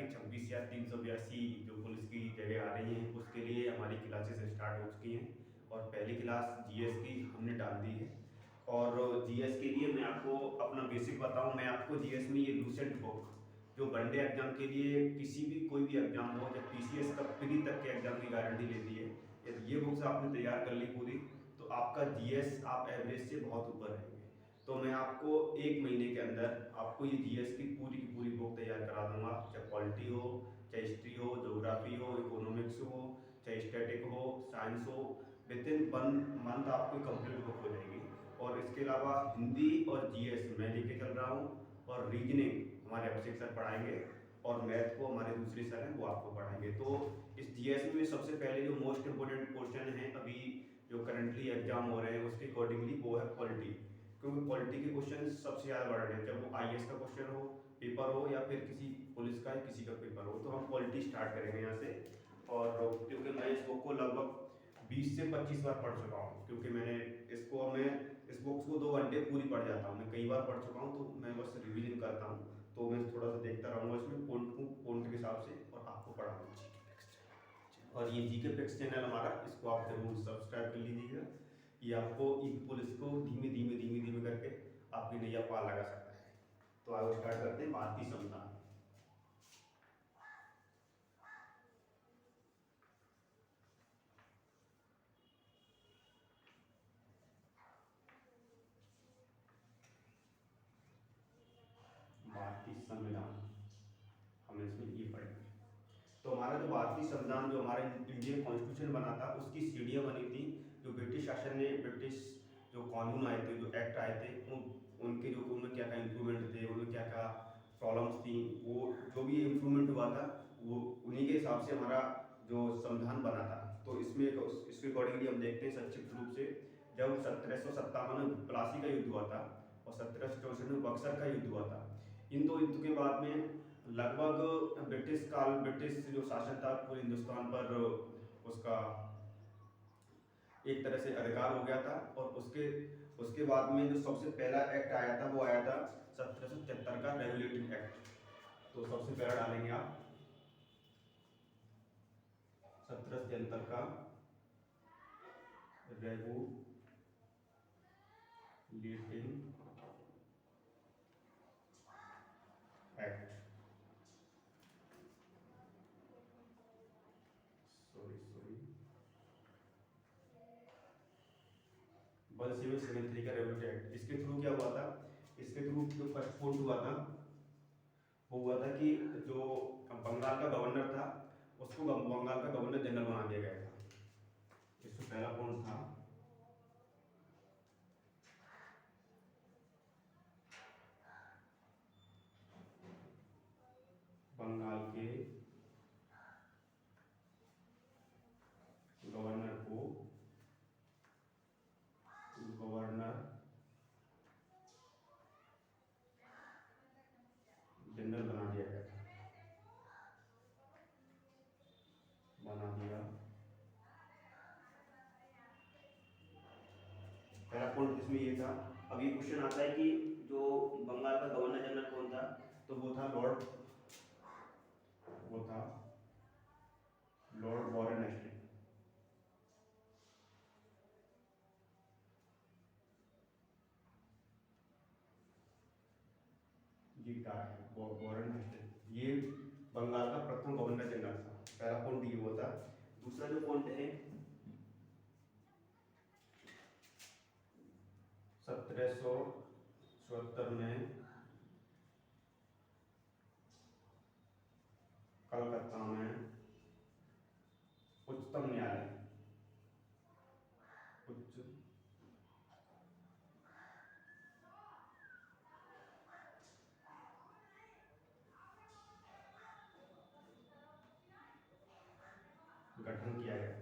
कि 26 या 382 जो पुलिस की जगह आ रही हैं उसके लिए हमारी क्लासेस स्टार्ट हो चुकी हैं और पहली क्लास जीएस की हमने डाल दी है। और जीएस के लिए मैं आपको अपना बेसिक बताऊं, मैं आपको जीएस में ये लूसेंट बुक जो वनडे एग्जाम के लिए किसी भी कोई भी एग्जाम हो, जब पीसीएस का प्री तक के एग्जाम की गारंटी लेती है, यदि ये बुक्स आपने तैयार कर ली पूरी तो आपका जीएस आप एवरेज से बहुत ऊपर रहेंगे। तो मैं आपको 1 महीने के अंदर आपको ये जीएस की पूरी बुक तैयार करा दूंगा, चाहे पॉलिटी हो, चाहे हिस्ट्री हो, ज्योग्राफी हो, इकोनॉमिक्स हो, चाहे स्टैटिक हो, साइंस हो, विद इन 1 मंथ आपको कंप्लीट बुक हो जाएगी। और इसके अलावा हिंदी और जीएस मैं लेके चल रहा हूँ और रीजनिंग हमारे अभिषेक सर पढ़ाएंगे और मैथ को हमारे दूसरे सर हैं वो आपको पढ़ाएंगे। तो इस जीएस में सबसे पहले जो मोस्ट इंपोर्टेंट क्वेश्चन है अभी जो करंटली एग्जाम हो रहे हैं उसके अकॉर्डिंगली वो है पॉलिटी, क्योंकि पॉलिटी के क्वेश्चन सबसे ज़्यादा बड़े हैं। जब वो आईएएस का क्वेश्चन हो, पेपर हो, या फिर किसी पुलिस का किसी का पेपर हो, तो हम पॉलिटी स्टार्ट करेंगे यहाँ से। और क्योंकि मैं इस बुक को लगभग 20 से 25 बार पढ़ चुका हूँ, क्योंकि मैं इस बुक्स को 2 घंटे पूरी पढ़ जाता हूँ, मैं कई बार पढ़ चुका हूँ, तो मैं बस रिवीजन करता हूँ। तो मैं थोड़ा सा देखता रहूँगा इसमें पॉइंट के हिसाब से और आपको पढ़ाऊंगा। और ये जीके पिक्स चैनल हमारा, इसको आप जरूर सब्सक्राइब कर लीजिएगा। ये आपको ईपी पुलिस को धीमे धीमे करके आपकी नैया पार लगा सकता है। तो आओ स्टार्ट करते हैं भारतीय संविधान। भारतीय संविधान हम इसमें ये पढ़ेंगे। तो हमारा जो भारतीय संविधान, जो हमारा इंडियन कॉन्स्टिट्यूशन बना था, उसकी सीढ़ियाँ बनी थी। जो ब्रिटिश शासन ने, ब्रिटिश जो कानून आए थे, जो एक्ट आए थे, उनके जो उनमें क्या क्या इम्प्रूवमेंट थे, उनमें क्या क्या प्रॉब्लम्स थी, वो जो भी इम्प्रूवमेंट हुआ था वो उन्हीं के हिसाब से हमारा जो संविधान बना था। तो इसमें इसके अकॉर्डिंगली हम देखते हैं संक्षिप्त रूप से, जब 1757 में प्लासी का युद्ध हुआ था और 1764 में बक्सर का युद्ध हुआ था, इन दो युद्ध के बाद में लगभग ब्रिटिश जो शासन था पूरे हिंदुस्तान पर, उसका एक तरह से अधिकार हो गया था। और उसके उसके बाद में जो सबसे पहला एक्ट आया था वो आया था 1773 का रेगुलेटिंग एक्ट। तो सबसे पहला डालेंगे आप 1773 का रेगुलेटिंग एक्ट। सॉरी 1773 का रेगुलेटिंग एक्ट। इसके थ्रू क्या हुआ था, इसके थ्रू जो फर्स्ट पॉइंट हुआ था वो हुआ था कि जो बंगाल का गवर्नर था उसको बंगाल का गवर्नर जनरल बना दिया गया था। इसमें पहला पॉइंट था बंगाल के गवर्नर को गवर्नर जनरल बना दिया गया था, बना दिया। पहला पॉइंट इसमें ये था। अब ये क्वेश्चन आता है कि जो बंगाल का गवर्नर जनरल कौन था, तो वो था lord Warren Hasting. Warren Hasting ये बंगाल का प्रथम गवर्नर जनरल था। पहला पॉइंट ये हुआ था। दूसरा जो पॉइंट है 1774 में कलकत्ता में उच्चतम न्यायालय उच्च गठन किया गया।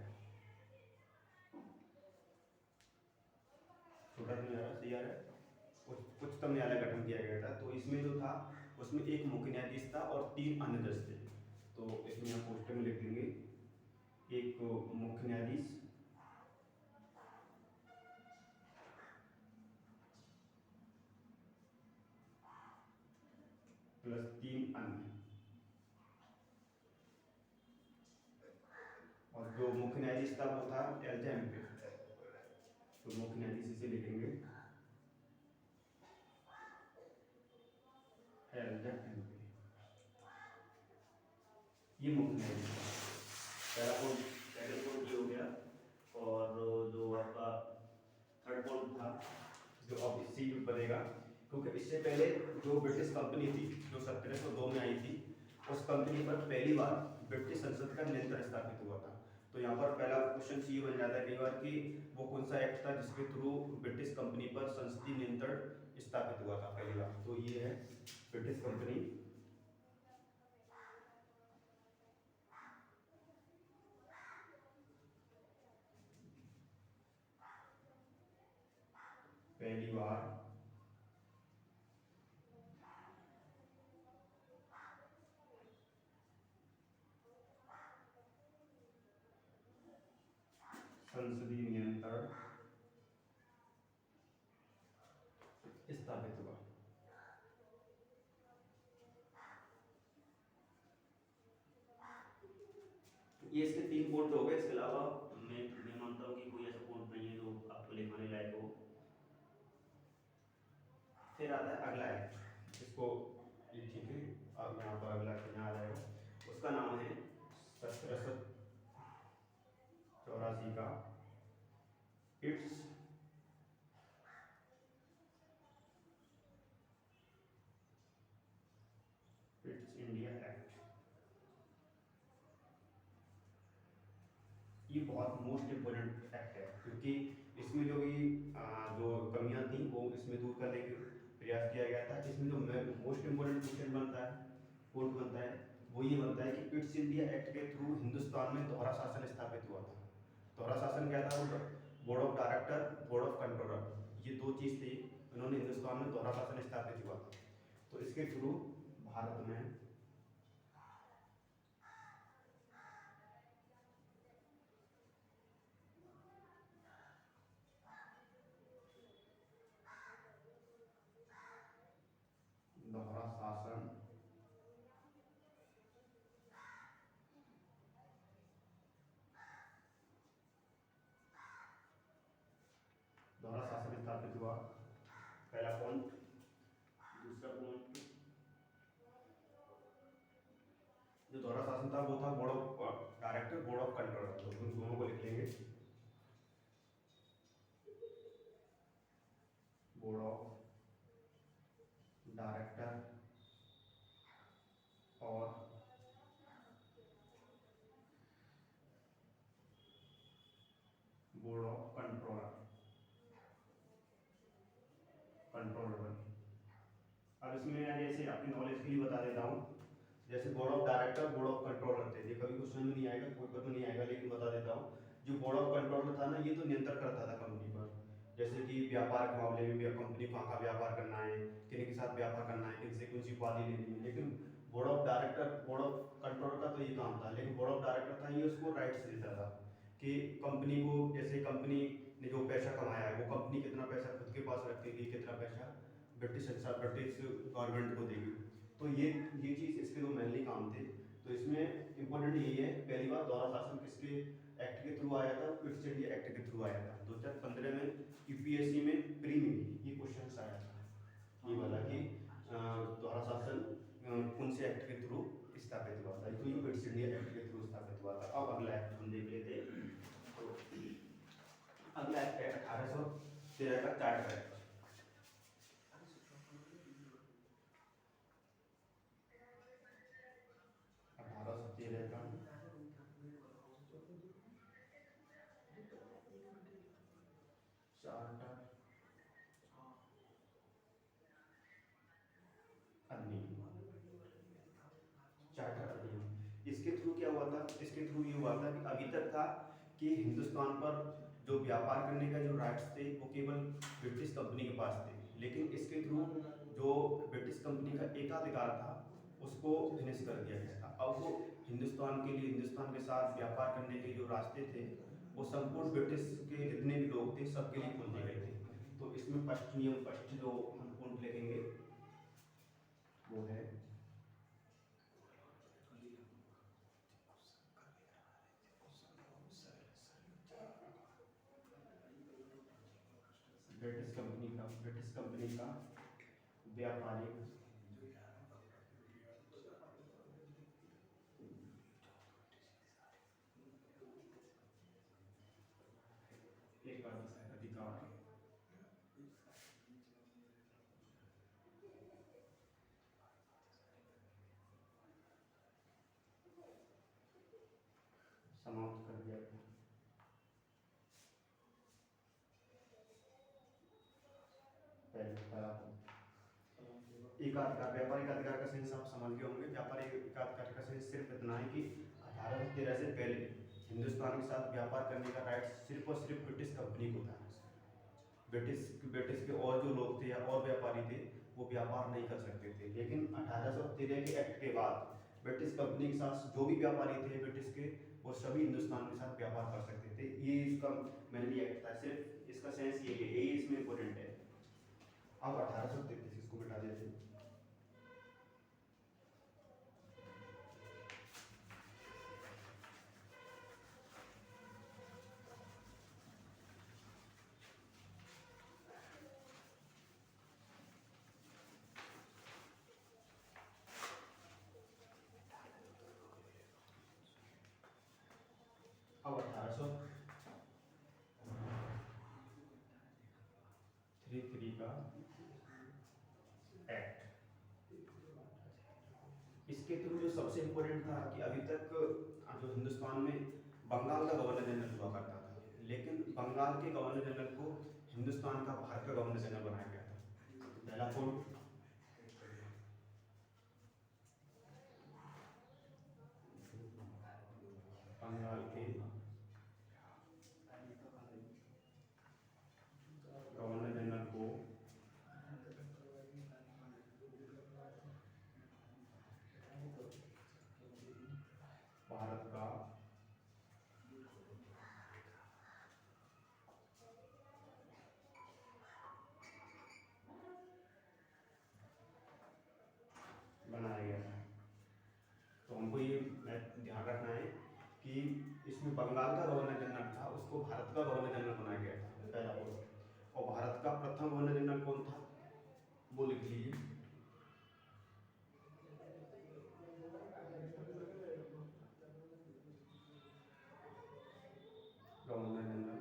छोटा तो नहीं आ रहा, सही आ रहा है। उच्चतम न्यायालय गठन किया गया था। तो इसमें जो था उसमें एक मुख्य न्यायाधीश था और 3 अन्य जज थे। तो इसमें आप पोस्टर में लिख देंगे एक मुख्य न्यायाधीश प्लस 3 अन्य। जो मुख्य न्यायाधीश था वो था एलजा एम्पे, तो मुख्य न्यायाधीश इसे लिखेंगे एलजा एम्पे, ये मुख्य न्यायाधीश था। पहला पॉइंट ये हो गया। और जो आपका थर्ड पॉइंट था जो अब इससे ही बनेगा, क्योंकि इससे पहले जो ब्रिटिश कंपनी थी जो 1702 में आई थी, उस कंपनी पर पहली बार ब्रिटिश संसद का नियंत्रण स्थापित हुआ था। तो यहाँ पर पहला क्वेश्चन ये बन जाता है कई बार कि वो कौन सा एक्ट था जिसके थ्रू ब्रिटिश कंपनी पर संसदीय नियंत्रण स्थापित हुआ था पहली बार। तो ये है ब्रिटिश कंपनी पहली बार संसदीय नियंत्रण स्थापित हुआ। ये इसके 3 पॉइंट हो गए। इसके अलावा मैं मानता हूँ कि कोई ऐसा पॉइंट नहीं है जो आपको लिखवाने लायक हो। फिर आता है अगला एक्ट, इसको ये ठीक है, अब यहाँ पर अगला यहाँ आ जाएगा, उसका नाम है 1784 का पिट्स इंडिया एक्ट। ये बहुत मोस्ट इम्पोर्टेंट एक्ट है, क्योंकि इसमें जो भी जो कमियां थी वो इसमें दूर करने के प्रयास किया गया था। इसमें जो मोस्ट इम्पोर्टेंट क्वेश्चन बनता है, पॉइंट बनता है, वो ये बनता है कि पिट्स इंडिया एक्ट के थ्रू हिंदुस्तान में दोहरा शासन स्थापित हुआ था। दोहरा शासन क्या था? Board of director, board of controller, ये दो चीज थी, उन्होंने हिंदुस्तान में दोहरा शासन स्थापित हुआ था। तो इसके थ्रू भारत में दोहरा शासन स्थापित हुआ, पहला पॉइंट। दूसरा पॉइंट, जो दोहरा शासन था वो था board of director, board of controller, तो उन दोनों को लिख लेंगे, बोर्ड ऑफ डायरेक्टर और बोर्ड ऑफ कंट्रोलर। अब इसमें जैसे अपनी नॉलेज के लिए बता देता हूँ, जैसे board of director, board of controller थे, ये कभी क्वेश्चन में नहीं आएगा, कोई पर नहीं आएगा, लेकिन बता देता हूँ। जो बोर्ड ऑफ कंट्रोलर था ना, ये तो नियंत्रण करता था कंपनी पर, जैसे कि व्यापार के मामले में भी कंपनी को कहाँ का व्यापार करना है, किन के साथ व्यापार करना है, किनसे कौन सी उपाधि लेनी है। लेकिन board of director, board of controller का तो ये काम था, लेकिन बोर्ड ऑफ डायरेक्टर था, ये उसको राइट्स देता था कि कंपनी को, जैसे कंपनी ने जो पैसा कमाया है वो कंपनी कितना पैसा खुद के पास रखेगी, कितना पैसा ब्रिटिश गवर्नमेंट को देगी। तो ये चीज़ इसके दो मेनली काम थे। तो इसमें इंपॉर्टेंट यही है, पहली बार दोहरा शासन किसके एक्ट के थ्रू आया था? पिट्स इंडिया एक्ट के थ्रू आया था। 2015 में यूपीएससी में प्री में ये क्वेश्चन आया था, ये वाला कि दोहरा शासन कौन से एक्ट के थ्रू स्थापित हुआ था? तो ये पिट्स इंडिया एक्ट के थ्रू स्थापित हुआ था। अब अगला एक्ट हम देख लेते हैं। तो अगला एक्ट है 1813 का चार्टर एक्ट। 1813 का चार्टर अधिनियम। चार्टर अधिनियम इसके थ्रू क्या हुआ था? इसके थ्रू ये हुआ था कि अभी तक था कि हिंदुस्तान पर जो व्यापार करने का जो राइट्स थे वो केवल ब्रिटिश कंपनी के पास थे, लेकिन इसके थ्रू जो ब्रिटिश कंपनी का एकाधिकार था उसको फिनिश कर दिया गया था। अब वो हिंदुस्तान के लिए, हिंदुस्तान के साथ व्यापार करने के जो रास्ते थे वो संपूर्ण ब्रिटिश के जितने भी लोग थे सबके लिए खोल दिए गए थे। तो इसमें फर्स्ट नियम, फर्स्ट जो हम पॉइंट लिखेंगे वो है ब्रिटिश कंपनी का व्यापारिक एकाधिकार समाप्त कर दिया था। एकाधिकार व्यापारिक अधिकार का सेंस आप समझ गए होंगे। व्यापारिक एकाधिकार का सेंस सिर्फ इतना है कि 1813 से पहले हिंदुस्तान के साथ व्यापार करने का राइट सिर्फ और सिर्फ ब्रिटिश कंपनी को था। ब्रिटिश के और जो लोग थे या और व्यापारी थे वो व्यापार नहीं कर सकते थे। लेकिन 1813 के एक्ट के बाद ब्रिटिश कंपनी के साथ जो भी व्यापारी थे ब्रिटिश के, वो सभी हिंदुस्तान के साथ व्यापार कर सकते थे। ये इसका मैंने एक्ट था, सिर्फ इसका सेंस यही इसमें इम्पोर्टेंट है। अब 1833 इसको बिठा देते हैं। अब 1833 का एक्ट, इसके थ्रू जो सबसे इम्पोर्टेंट था कि अभी तक जो हिंदुस्तान में बंगाल का गवर्नर जनरल हुआ करता था, लेकिन बंगाल के गवर्नर जनरल को हिंदुस्तान का भारत का गवर्नर जनरल बनाया गया था। पहला पॉइंट, बंगाल के गवर्नर जनरल को भारत का बनाया गया था। तो हमको ये ध्यान रखना है कि इसमें बंगाल का गवर्नर जनरल था, उसको भारत का गवर्नर जनरल बनाया गया था, पहला पॉइंट। और भारत का प्रथम गवर्नर जनरल कौन था वो लिख लीजिए, governor general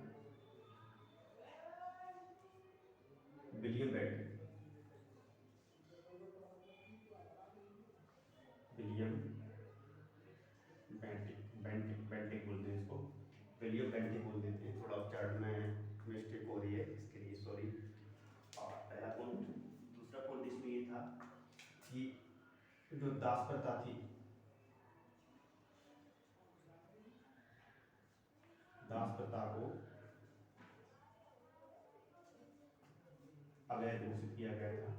William Bentinck. William Bentinck बोलते हैं इसको, विलियम बेंटिक बोल देते हैं। थोड़ा उच्चारण में मिस्टेक हो रही है, इसके लिए सॉरी। और पहला पॉइंट। दूसरा पॉइंट इसमें ये था कि जो दास प्रथा थी, दास प्रथा को अवैध घोषित किया गया था।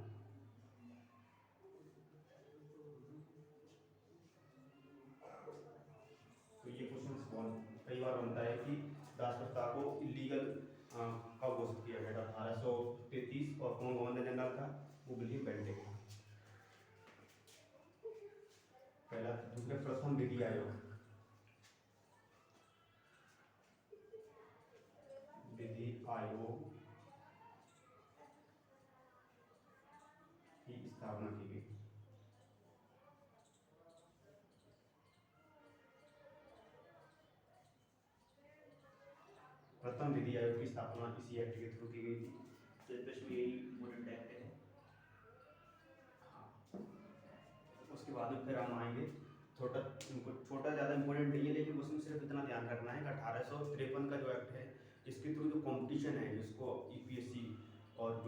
तो ये क्वेश्चन कई बार बनता है कि दास प्रथा को इलीगल कब घोषित किया गया था, 1833, और कौन गवर्नर जनरल था, वो विलियम बेंटिक था। पहला। दूसरा, प्रथम विधि आयोग, विधि आयोग की स्थापना की गई। प्रथम विधि आयोग की स्थापना इसी एक्ट के थ्रू की गई थी। तो इसमें यही इम्पोर्टेंट एक्ट है। हाँ, उसके बाद में फिर हम आएंगे, छोटा ज़्यादा इम्पोर्टेंट नहीं है, लेकिन उसमें सिर्फ इतना ध्यान रखना है कि 1853 का जो एक्ट है, इसके थ्रू जो कंपटीशन है, जिसको यूपीएससी और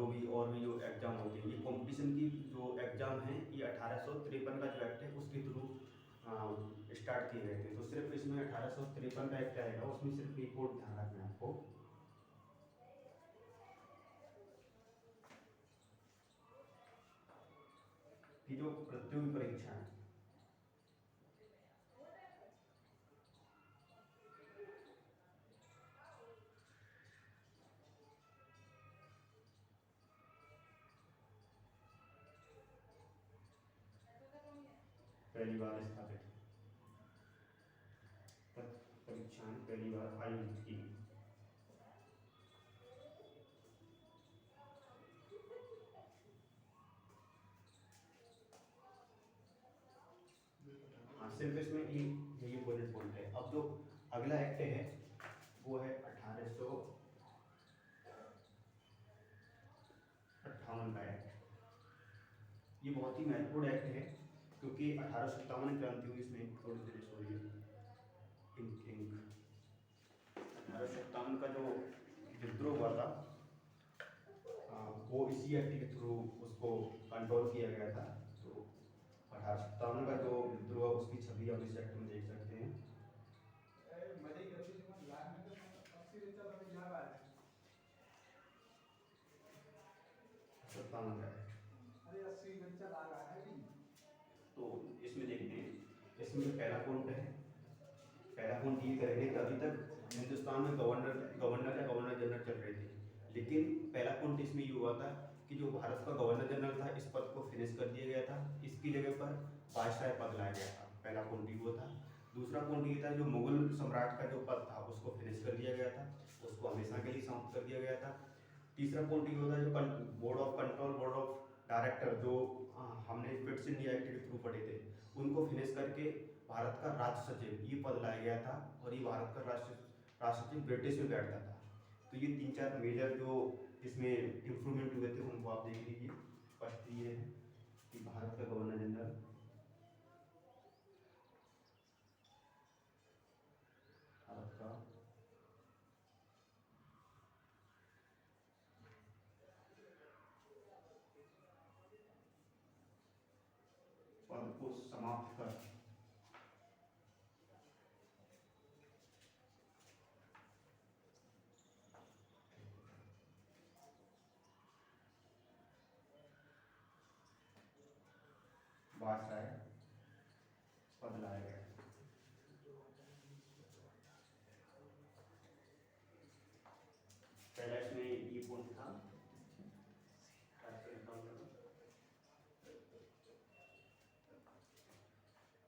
भी जो एग्जाम होते हैं, ये कंपटीशन की जो एग्जाम है, ये 1853 का जो एक्ट है उसके थ्रू स्टार्ट किए गए थे। तो सिर्फ इसमें 1853 का एक्ट आएगा, उसमें सिर्फ एक कोड ध्यान रखना है आपको, कि जो प्रतियोगी परीक्षा है, पहली बार स्थापित परीक्षाएं पहली बार आयोजित की। सिर्फ इसमें ये बुलेट पॉइंट है। अब जो अगला एक्ट है वो है 1858 का एक्ट। ये बहुत ही महत्वपूर्ण एक्ट है क्योंकि 1857 क्रांति हुई, इसमें थोड़ी देर सॉरी इंक 1857 का जो विद्रोह हुआ था वो इसी एक्ट के थ्रू उसको कंट्रोल किया गया था। तो 1857 का जो विद्रोह उसकी छवि हम इस एक्ट में देख सकते हैं। 57 का एक्ट, तो इसमें देखते हैं, इसमें जो पहला पॉइंट है, पहला पॉइंट ये करेंगे कि अभी तक हिंदुस्तान में गवर्नर या गवर्नर जनरल चल रहे थे, लेकिन पहला पॉइंट इसमें ये हुआ था कि जो भारत का गवर्नर जनरल था इस पद को फिनिश कर दिया गया था, इसकी जगह पर वायसराय पद लाया गया था। पहला पॉइंट ये हुआ था। दूसरा पॉइंट ये था जो मुगल सम्राट का जो पद था उसको फिनिश कर दिया गया था, उसको हमेशा के लिए समाप्त कर दिया गया था। तीसरा पॉइंट ये होता है जो board of control, board of director जो हमने फिट्स इंडिया एक्ट के थ्रू पढ़े थे, उनको फिनिश करके भारत का राष्ट्र सचिव ये पद लाया गया था, और ये भारत का राष्ट्र सचिव ब्रिटिश में बैठता था। तो ये 3-4 मेजर जो इसमें इम्प्रूवमेंट हुए थे उनको आप देख लीजिए। फर्स्ट ये है कि भारत का गवर्नर जनरल भारत का पद को समाप्त कर वायसराय पद लाया गया। पहला इसमें ये पॉइंट था।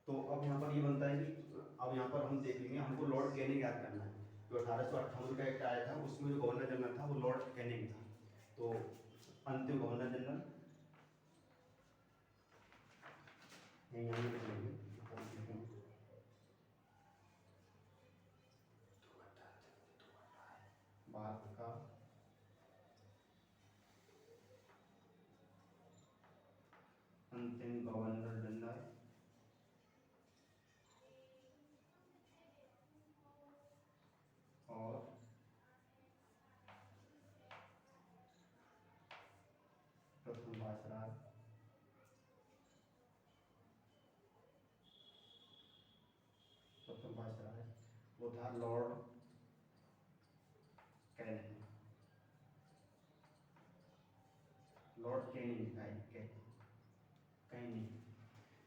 तो अब यहाँ पर ये बनता है कि अब यहाँ पर हम देख लेंगे, हमको लॉर्ड कैनिंग याद करना है। जो 1858 का एक्ट आया था उसमें जो गवर्नर जनरल था वो लॉर्ड कैनिंग था। तो अंतिम गवर्नर जनरल यहाँ लिखेंगे भारत का अंतिम गवर्नर जनरल और प्रथम वायसराय वो था Lord Canning. Lord Canning Canning.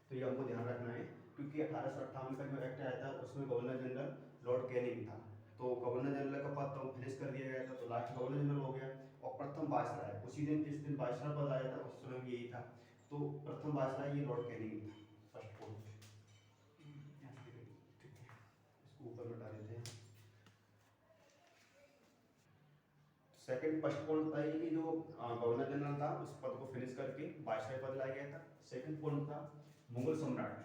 तो ये हमको ध्यान रखना है क्योंकि 1858 का जो एक्ट आया था उसमें गवर्नर जनरल लॉर्ड कैनिंग था। तो गवर्नर जनरल का पद तो फिनिश कर दिया गया था, तो लास्ट गवर्नर जनरल हो गया। और प्रथम वायसराय उसी दिन जिस दिन वायसराय पद आया था उस समय भी यही था। तो प्रथम वायसराय ये लॉर्ड कैनिंग था। फर्स्ट पॉइंट इसको ऊपर बता देते हैं। सेकंड फर्स्ट पॉइंट था ये कि जो गवर्नर जनरल था उस पद को फिनिश करके वायसराय पद लाया गया था। सेकंड पॉइंट था मुगल सम्राट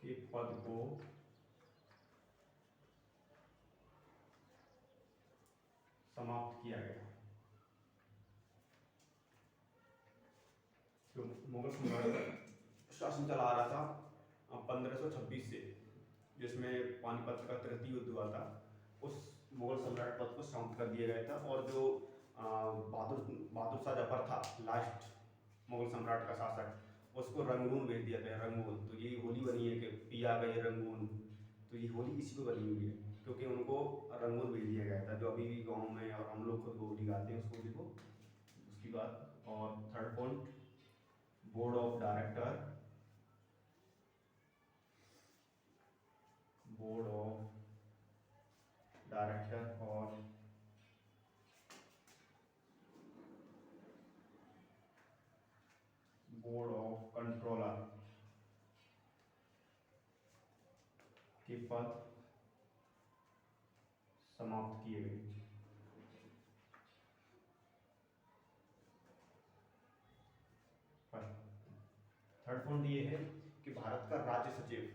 के पद को समाप्त किया गया। जो मुगल सम्राट शासन चला रहा था 1526 से, जिसमें पानीपत का तृतीय युद्ध हुआ था, उस मुगल सम्राट पद को समाप्त कर दिया गया था। और जो बहादुर शाह जफर था लास्ट मुगल सम्राट का शासक, उसको रंगून भेज दिया गया। रंगून, तो ये होली बनी है कि पिया गए रंगून, तो ये होली इसी पे बनी हुई है क्योंकि उनको रंगून भेज दिया गया था, जो अभी भी गाँव में और हम लोग खुद होली गाते हैं उस होली को। उसकी बात। और third point board of director और बोर्ड ऑफ कंट्रोलर के पद समाप्त किए गए। थर्ड पॉइंट ये है कि भारत का राज्य सचिव,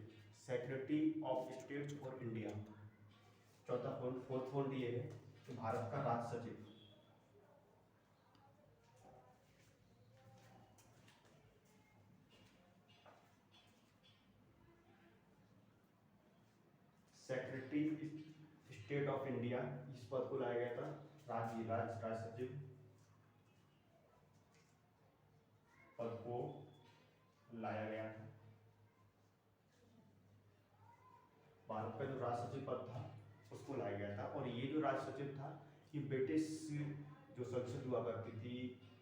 secretary of state for India. चौथा पॉइंट, फोर्थ पॉइंट ये है कि भारत का राज्य सचिव, सेक्रेटरी स्टेट ऑफ इंडिया, इस पद को लाया गया था, राज्य सचिव पद को लाया गया था। भारत का जो राज्य सचिव पद था उसको लाया गया था, और ये जो राज्य सचिव था ये ब्रिटिश जो संसद हुआ करती थी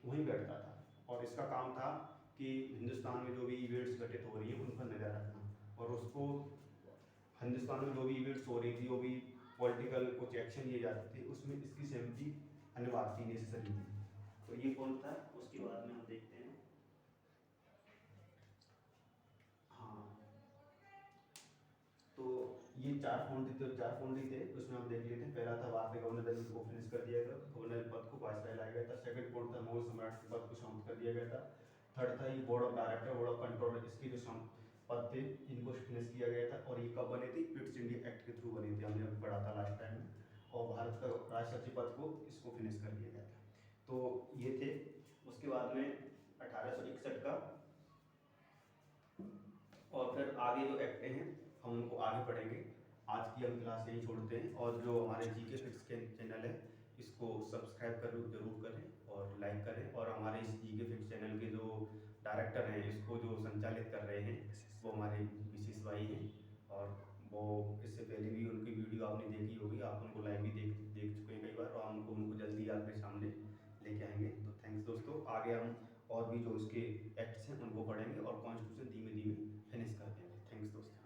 वहीं बैठता था, और इसका काम था कि हिंदुस्तान में जो भी इवेंट्स घटित हो रही है उन पर नजर रखना, और उसको हिंदुस्तान में जो भी इवेंट्स हो रही थी, जो भी पॉलिटिकल कुछ एक्शन लिए जाते थे, उसमें इसकी सहमति अनिवार्य थी, नेसेसरी थी। तो ये कौन था, उसके बाद में हम देखते हैं। हाँ, तो ये चार पॉइंट थे, उसमें हम देख लेते हैं। पहला था भारत में गवर्नर जनरल को फिनिश कर दिया गया, गवर्नर पद को वायसराय लाया गया था। सेकंड पॉइंट था मुगल सम्राट के पद को समाप्त कर दिया गया था। थर्ड था ये board of director, board of controller, इसके जो पद थे इनको फिनिश किया गया था, और ये कब बने थे, पिट्स इंडिया एक्ट के थ्रू बने थे, हमने अभी पढ़ा था लास्ट टाइम में। और भारत का राष्ट्र सचिव पद को इसको फिनिश कर दिया गया था। तो ये थे। उसके बाद में 1861 का, और फिर आगे जो एक्ट हैं हम उनको आगे पढ़ेंगे। आज की हम क्लास यही छोड़ते हैं, और जो हमारे जीके फिक्स के चैनल है इसको सब्सक्राइब जरूर करें और लाइक करें, और हमारे इस जीके फिक्स चैनल के जो डायरेक्टर हैं, इसको जो संचालित कर रहे हैं, वो हमारे विशेष भाई हैं, और वो इससे पहले भी उनकी वीडियो आपने देखी होगी, आप उनको लाइव भी देख चुके हैं कई बार, और हम उनको जल्दी आपके सामने लेके आएंगे। तो थैंक्स दोस्तों। आगे हम और भी जो इसके एक्ट्स हैं उनको पढ़ेंगे, और कॉन्स्टिट्यूशन धीमे धीमे फिनिश कर देंगे। थैंक्स दोस्तों।